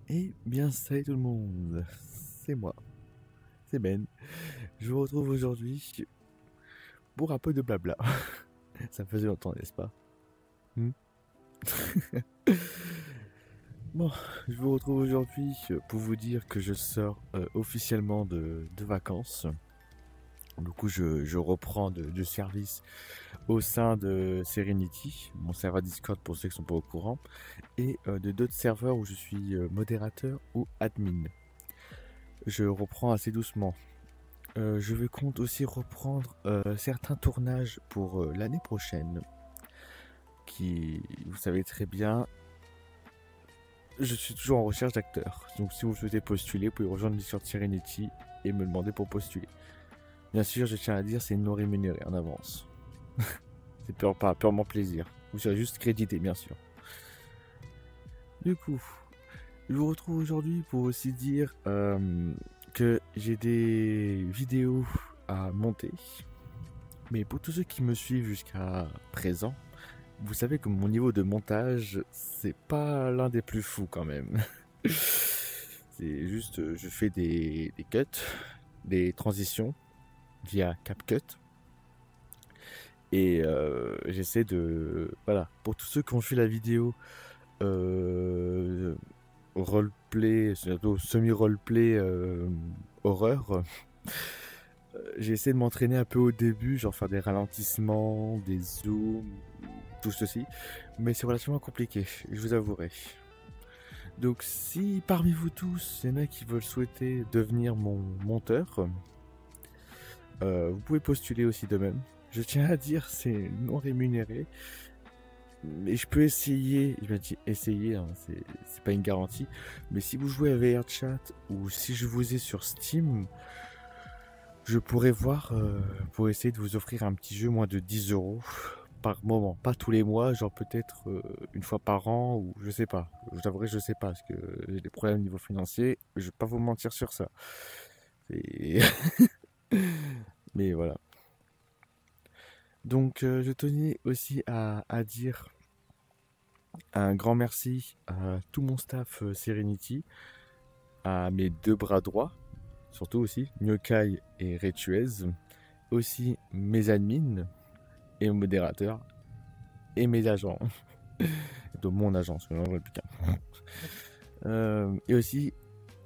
Eh bien, salut tout le monde, c'est moi, c'est Ben. Je vous retrouve aujourd'hui pour un peu de blabla. Ça faisait longtemps, n'est-ce pas? Hmm. Bon, je vous retrouve aujourd'hui pour vous dire que je sors officiellement de vacances. Du coup, je reprends de service au sein de Serenity, mon serveur Discord pour ceux qui ne sont pas au courant, et de d'autres serveurs où je suis modérateur ou admin. Je reprends assez doucement. Je vais compte aussi reprendre certains tournages pour l'année prochaine. Qui, vous savez très bien, je suis toujours en recherche d'acteurs. Donc si vous souhaitez postuler, vous pouvez rejoindre le Discord Serenity et me demander pour postuler. Bien sûr, je tiens à dire, c'est non rémunéré en avance. C'est purement plaisir. Vous serez juste crédité, bien sûr. Du coup, je vous retrouve aujourd'hui pour aussi dire que j'ai des vidéos à monter. Mais pour tous ceux qui me suivent jusqu'à présent, vous savez que mon niveau de montage, c'est pas l'un des plus fous quand même. C'est juste, je fais des cuts, des transitions via CapCut. Et j'essaie de... Voilà, pour tous ceux qui ont fait la vidéo roleplay, surtout semi-roleplay horreur, j'ai essayé de m'entraîner un peu au début, genre faire des ralentissements, des zooms, tout ceci. Mais c'est relativement compliqué, je vous avouerai. Donc si parmi vous tous, il y en a qui veulent souhaiter devenir mon monteur, vous pouvez postuler aussi de même. Je tiens à dire, c'est non rémunéré. Mais je peux essayer, je vais dire essayer, hein, c'est pas une garantie. Mais si vous jouez à VRChat ou si je vous ai sur Steam, je pourrais voir pour essayer de vous offrir un petit jeu moins de 10 € par moment. Pas tous les mois, genre peut-être une fois par an ou je sais pas. Je t'avouerai, je sais pas parce que j'ai des problèmes au niveau financier. Je vais pas vous mentir sur ça. Mais voilà. Donc je tenais aussi à dire un grand merci à tout mon staff Serenity, à mes deux bras droits, surtout aussi, Nyokai et Retuez, aussi mes admins et modérateurs, et mes agents, de mon agence, j'en vois plus qu'un. Et aussi,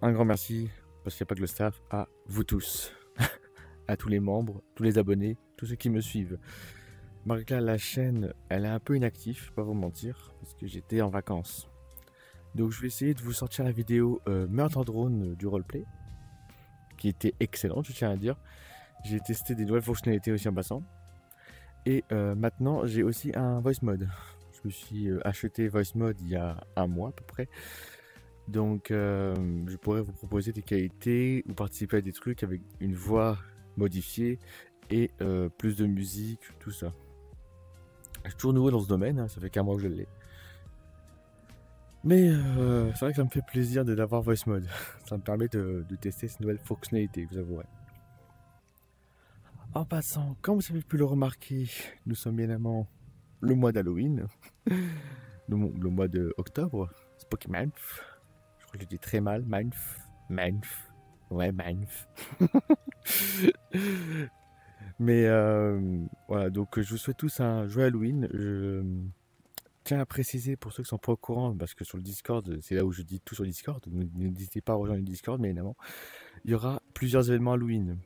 un grand merci, parce qu'il n'y a pas que le staff, à vous tous, à tous les membres, tous les abonnés, tous ceux qui me suivent. Malgré la chaîne, elle est un peu inactive, pas vous mentir, parce que j'étais en vacances. Donc je vais essayer de vous sortir la vidéo meurtre en drone du roleplay, qui était excellente, je tiens à dire. J'ai testé des nouvelles fonctionnalités aussi en passant. Et maintenant, j'ai aussi un voice mode. Je me suis acheté voice mode il y a un mois à peu près. Donc je pourrais vous proposer des qualités ou participer à des trucs avec une voix modifiée et plus de musique, tout ça. Je suis toujours nouveau dans ce domaine, hein, ça fait qu'un mois que je l'ai. Mais c'est vrai que ça me fait plaisir d'avoir voice mode. Ça me permet de tester ces nouvelles fonctionnalités, vous avouerez. En passant, comme vous avez pu le remarquer, nous sommes bien évidemment le mois d'Halloween, le mois de octobre, Spooky Month. Je crois que je dis très mal, Month. Ouais, Month. Mais voilà, donc je vous souhaite tous un joyeux Halloween. Je tiens à préciser pour ceux qui sont pas au courant, parce que sur le Discord, c'est là où je dis tout sur le Discord, n'hésitez pas à rejoindre le Discord, mais évidemment, il y aura plusieurs événements Halloween,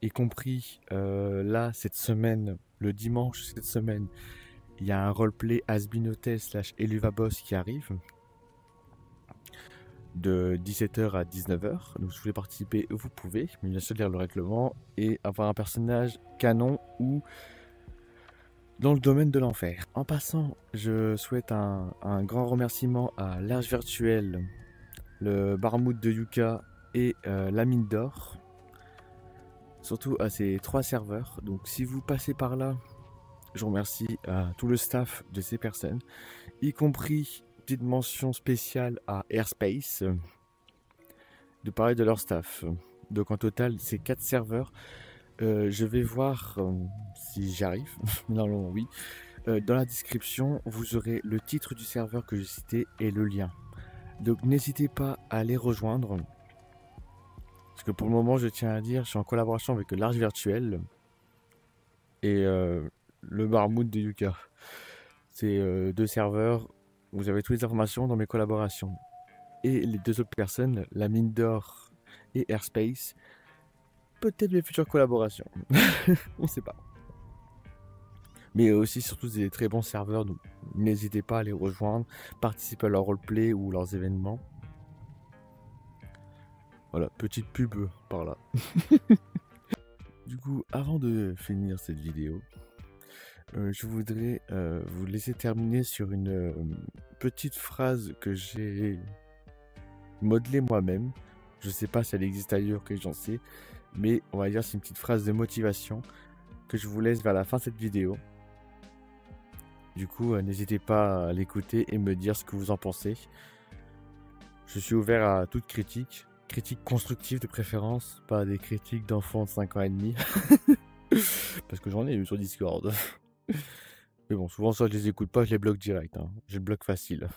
y compris là, cette semaine, le dimanche cette semaine, il y a un roleplay Asbinotel / Eluvaboss qui arrive de 17h à 19h. Donc si vous voulez participer, vous pouvez, mais bien sûr lire le règlement et avoir un personnage canon ou dans le domaine de l'enfer. En passant, je souhaite un grand remerciement à l'Arche Virtuelle, le Barmoud de Yuka et la Mine d'Or. Surtout à ces 3 serveurs. Donc si vous passez par là, je remercie tout le staff de ces personnes, y compris petite mention spéciale à Airspace de parler de leur staff. Donc en total, c'est 4 serveurs. Je vais voir si j'y arrive. Normalement, oui. Dans la description, vous aurez le titre du serveur que j'ai cité et le lien. Donc n'hésitez pas à les rejoindre. Parce que pour le moment, je tiens à dire, je suis en collaboration avec l'Arche Virtuelle et le Barmoud de Yuka. C'est deux serveurs. Vous avez toutes les informations dans mes collaborations. Et les deux autres personnes, la Mine d'Or et Airspace, peut-être mes futures collaborations. On ne sait pas. Mais aussi, surtout, des très bons serveurs. Donc n'hésitez pas à les rejoindre, participer à leur roleplay ou leurs événements. Voilà, petite pub par là. Du coup, avant de finir cette vidéo, je voudrais vous laisser terminer sur une petite phrase que j'ai modelée moi-même. Je sais pas si elle existe ailleurs que j'en sais, mais on va dire c'est une petite phrase de motivation que je vous laisse vers la fin de cette vidéo. Du coup, n'hésitez pas à l'écouter et me dire ce que vous en pensez. Je suis ouvert à toute critique. Critiques constructives de préférence, pas des critiques d'enfants de 5 ans et demi. Parce que j'en ai eu sur Discord. Mais bon, souvent ça je les écoute pas, je les bloque direct. Hein. Je les bloque facile.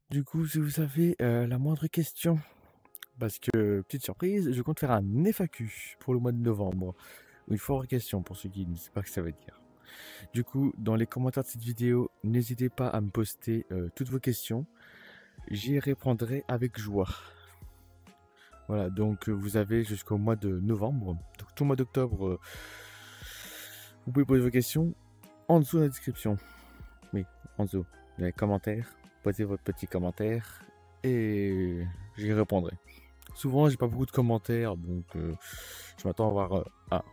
Du coup, si vous avez la moindre question, parce que, petite surprise, je compte faire un FAQ pour le mois de novembre. Une foire question pour ceux qui ne savent pas ce que ça veut dire. Du coup, dans les commentaires de cette vidéo, n'hésitez pas à me poster toutes vos questions. J'y répondrai avec joie. Voilà, donc vous avez jusqu'au mois de novembre. Donc tout le mois d'octobre, vous pouvez poser vos questions en dessous de la description. Oui, en dessous. Dans les commentaires, posez votre petit commentaire et j'y répondrai. Souvent, j'ai pas beaucoup de commentaires, donc je m'attends à avoir un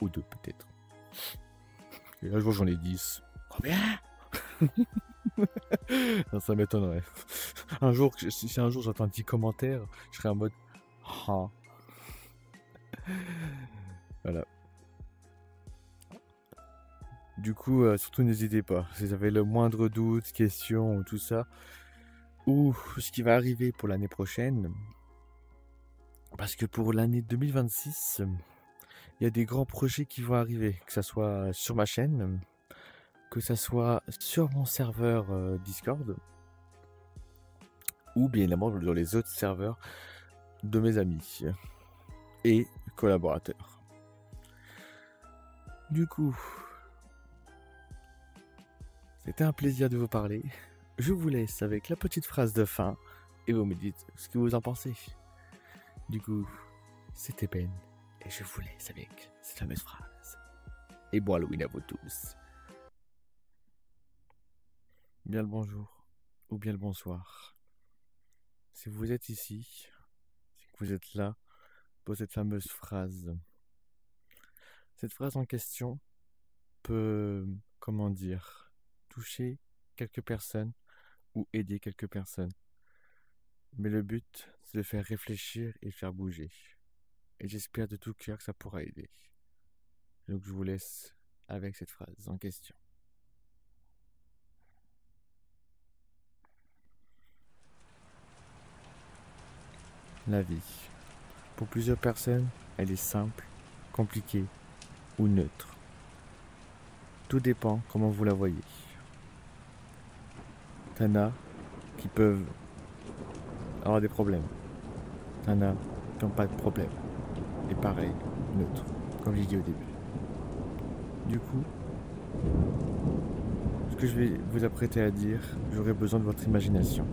ou deux peut-être. Et là, je vois j'en ai 10. Combien? Non, ça m'étonnerait. Un jour, si un jour j'entends un petit commentaire, je serai en mode ah. Voilà. Du coup, surtout n'hésitez pas. Si vous avez le moindre doute, question, tout ça, ou ce qui va arriver pour l'année prochaine, parce que pour l'année 2026, il y a des grands projets qui vont arriver, que ce soit sur ma chaîne, que ce soit sur mon serveur Discord, ou bien évidemment dans les autres serveurs de mes amis et collaborateurs. Du coup, c'était un plaisir de vous parler. Je vous laisse avec la petite phrase de fin et vous me dites ce que vous en pensez. Du coup, c'était Ben et je vous laisse avec cette fameuse phrase. Et bon Halloween à vous tous. Bien le bonjour ou bien le bonsoir. Si vous êtes ici, si vous êtes là pour cette fameuse phrase. Cette phrase en question peut, comment dire, toucher quelques personnes ou aider quelques personnes. Mais le but, c'est de faire réfléchir et faire bouger. Et j'espère de tout cœur que ça pourra aider. Donc je vous laisse avec cette phrase en question. La vie. Pour plusieurs personnes, elle est simple, compliquée ou neutre. Tout dépend comment vous la voyez. T'en as qui peuvent avoir des problèmes. T'en as qui n'ont pas de problème. Et pareil, neutre, comme j'ai dit au début. Du coup, ce que je vais vous apprêter à dire, j'aurai besoin de votre imagination.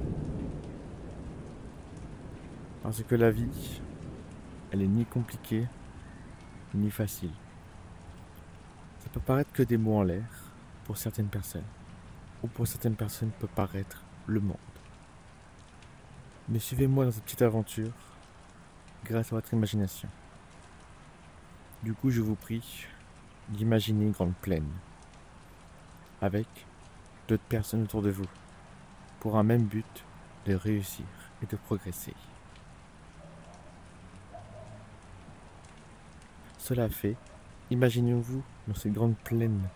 Parce que la vie, elle est ni compliquée, ni facile. Ça peut paraître que des mots en l'air pour certaines personnes, ou pour certaines personnes peut paraître le monde. Mais suivez-moi dans cette petite aventure grâce à votre imagination. Du coup, je vous prie d'imaginer une grande plaine avec d'autres personnes autour de vous pour un même but de réussir et de progresser. Cela fait, imaginez-vous dans cette grande plaine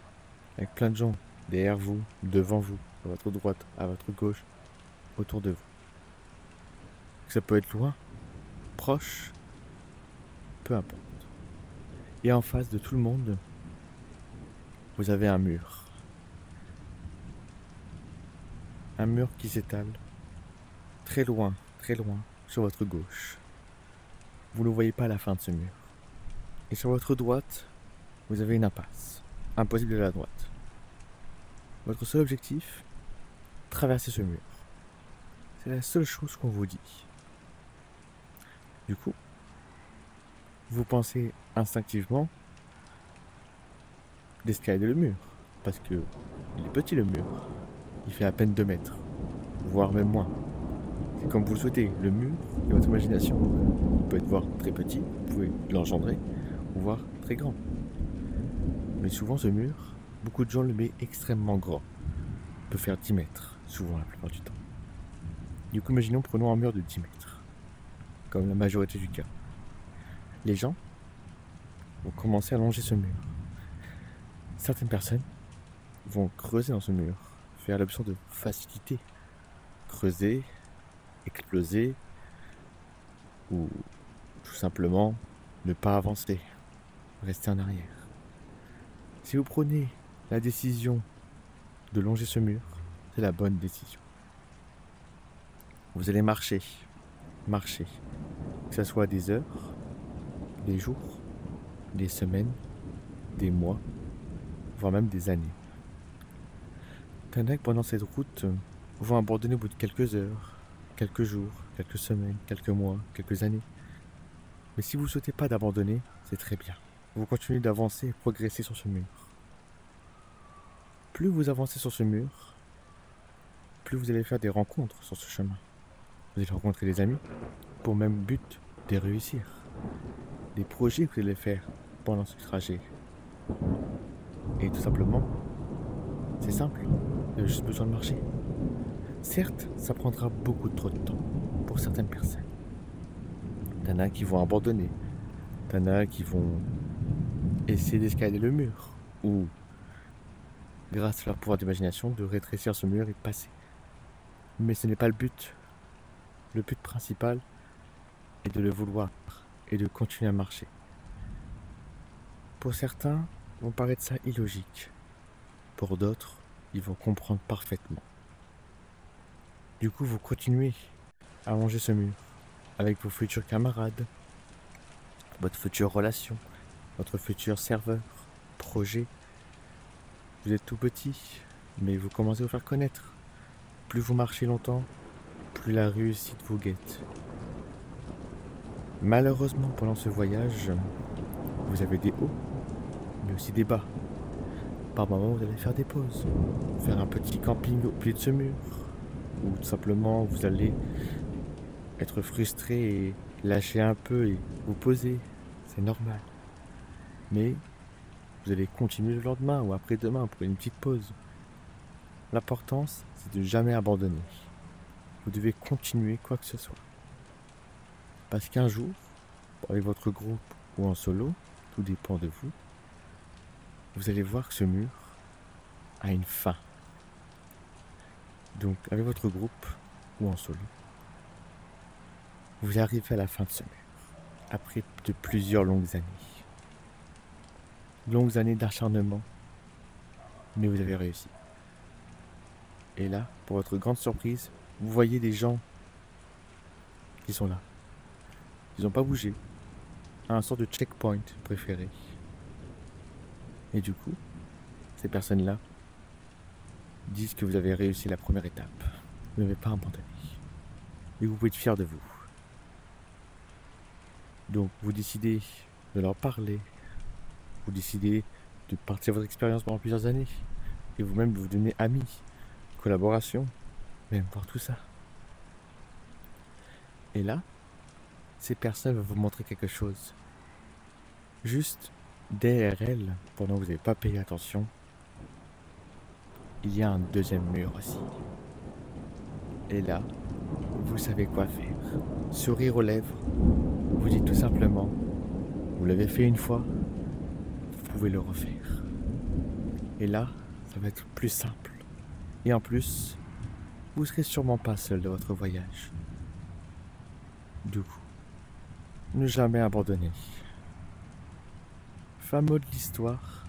avec plein de gens derrière vous, devant vous, à votre droite, à votre gauche, autour de vous. Ça peut être loin, proche, peu importe. Et en face de tout le monde, vous avez un mur. Un mur qui s'étale très loin, sur votre gauche. Vous ne voyez pas la fin de ce mur. Et sur votre droite, vous avez une impasse. Impossible de la droite. Votre seul objectif, traverser ce mur. C'est la seule chose qu'on vous dit. Du coup, vous pensez instinctivement d'escalader le mur. Parce que il est petit le mur. Il fait à peine 2 mètres. Voire même moins. C'est comme vous le souhaitez. Le mur, de votre imagination, il peut être voire très petit. Vous pouvez l'engendrer. Ou voire très grand. Mais souvent ce mur, beaucoup de gens le mettent extrêmement grand. Il peut faire 10 mètres. Souvent la plupart du temps. Du coup, imaginons, prenons un mur de 10 mètres. Comme la majorité du cas. Les gens vont commencer à longer ce mur. Certaines personnes vont creuser dans ce mur, faire l'option de facilité. Creuser, exploser, ou tout simplement ne pas avancer, rester en arrière. Si vous prenez la décision de longer ce mur, c'est la bonne décision. Vous allez marcher, que ce soit des heures, des jours, des semaines, des mois, voire même des années. T'en as que pendant cette route vont abandonner au bout de quelques heures, quelques jours, quelques semaines, quelques mois, quelques années. Mais si vous ne souhaitez pas d'abandonner, c'est très bien. Vous continuez d'avancer et progresser sur ce mur. Plus vous avancez sur ce mur, plus vous allez faire des rencontres sur ce chemin. Vous allez rencontrer des amis pour le même but de réussir. Des projets que vous allez faire pendant ce trajet. Et tout simplement, c'est simple, vous avez juste besoin de marcher. Certes, ça prendra beaucoup trop de temps pour certaines personnes. T'en as qui vont abandonner, t'en as qui vont essayer d'escalader le mur, ou grâce à leur pouvoir d'imagination, de rétrécir ce mur et de passer. Mais ce n'est pas le but. Le but principal est de le vouloir et de continuer à marcher. Pour certains, vont paraître ça illogique. Pour d'autres, ils vont comprendre parfaitement. Du coup, vous continuez à longer ce mur avec vos futurs camarades, votre future relation, votre futur serveur, projet. Vous êtes tout petit, mais vous commencez à vous faire connaître. Plus vous marchez longtemps, plus la réussite vous guette. Malheureusement, pendant ce voyage, vous avez des hauts, mais aussi des bas. Par moments, vous allez faire des pauses, faire un petit camping au pied de ce mur, ou tout simplement, vous allez être frustré et lâcher un peu et vous poser. C'est normal. Mais vous allez continuer le lendemain ou après-demain pour une petite pause. L'importance, c'est de jamais abandonner. Vous devez continuer quoi que ce soit. Parce qu'un jour, avec votre groupe ou en solo, tout dépend de vous, vous allez voir que ce mur a une fin. Donc, avec votre groupe ou en solo, vous arrivez à la fin de ce mur, après de plusieurs longues années. Longues années d'acharnement, mais vous avez réussi. Et là, pour votre grande surprise, vous voyez des gens qui sont là. Ils n'ont pas bougé. Un sort de checkpoint préféré. Et du coup, ces personnes-là disent que vous avez réussi la première étape. Vous n'avez pas abandonné. Et vous pouvez être fier de vous. Donc, vous décidez de leur parler. Vous décidez de partir votre expérience pendant plusieurs années. Et vous-même, vous devenez amis, collaboration, même voir tout ça. Et là, ces personnes vont vous montrer quelque chose. Juste derrière elles, pendant que vous n'avez pas payé attention, il y a un deuxième mur aussi. Et là, vous savez quoi faire. Sourire aux lèvres, vous dites tout simplement, vous l'avez fait une fois, vous pouvez le refaire. Et là, ça va être plus simple. Et en plus, vous serez sûrement pas seul de votre voyage. Du coup, ne jamais abandonner. Fin mot de l'histoire,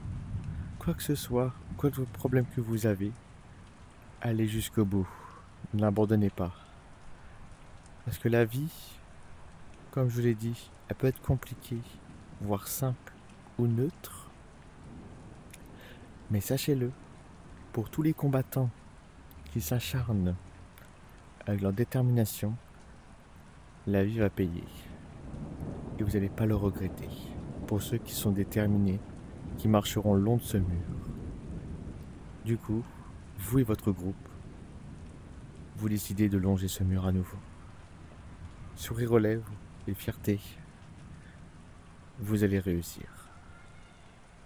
quoi que ce soit, quoi que le problème que vous avez, allez jusqu'au bout. N'abandonnez pas. Parce que la vie, comme je vous l'ai dit, elle peut être compliquée, voire simple ou neutre. Mais sachez-le, pour tous les combattants qui s'acharnent avec leur détermination, la vie va payer. Et vous n'allez pas le regretter. Pour ceux qui sont déterminés, qui marcheront le long de ce mur. Du coup, vous et votre groupe, vous décidez de longer ce mur à nouveau. Sourire aux lèvres et fierté, vous allez réussir.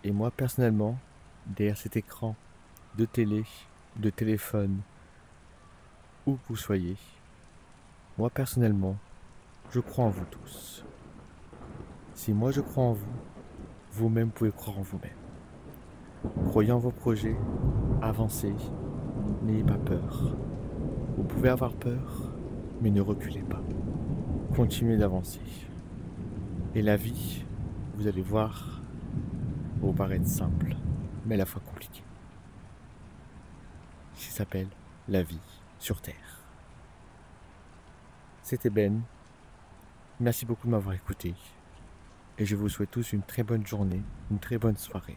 Et moi, personnellement, derrière cet écran de télé, de téléphone, où que vous soyez, moi, personnellement, je crois en vous tous. Si moi je crois en vous, vous-même pouvez croire en vous-même. Croyez en vos projets, avancez, n'ayez pas peur. Vous pouvez avoir peur, mais ne reculez pas. Continuez d'avancer. Et la vie, vous allez voir, vous paraître simple, mais à la fois compliquée. Ça s'appelle la vie sur Terre. C'était Ben. Merci beaucoup de m'avoir écouté. Et je vous souhaite tous une très bonne journée, une très bonne soirée.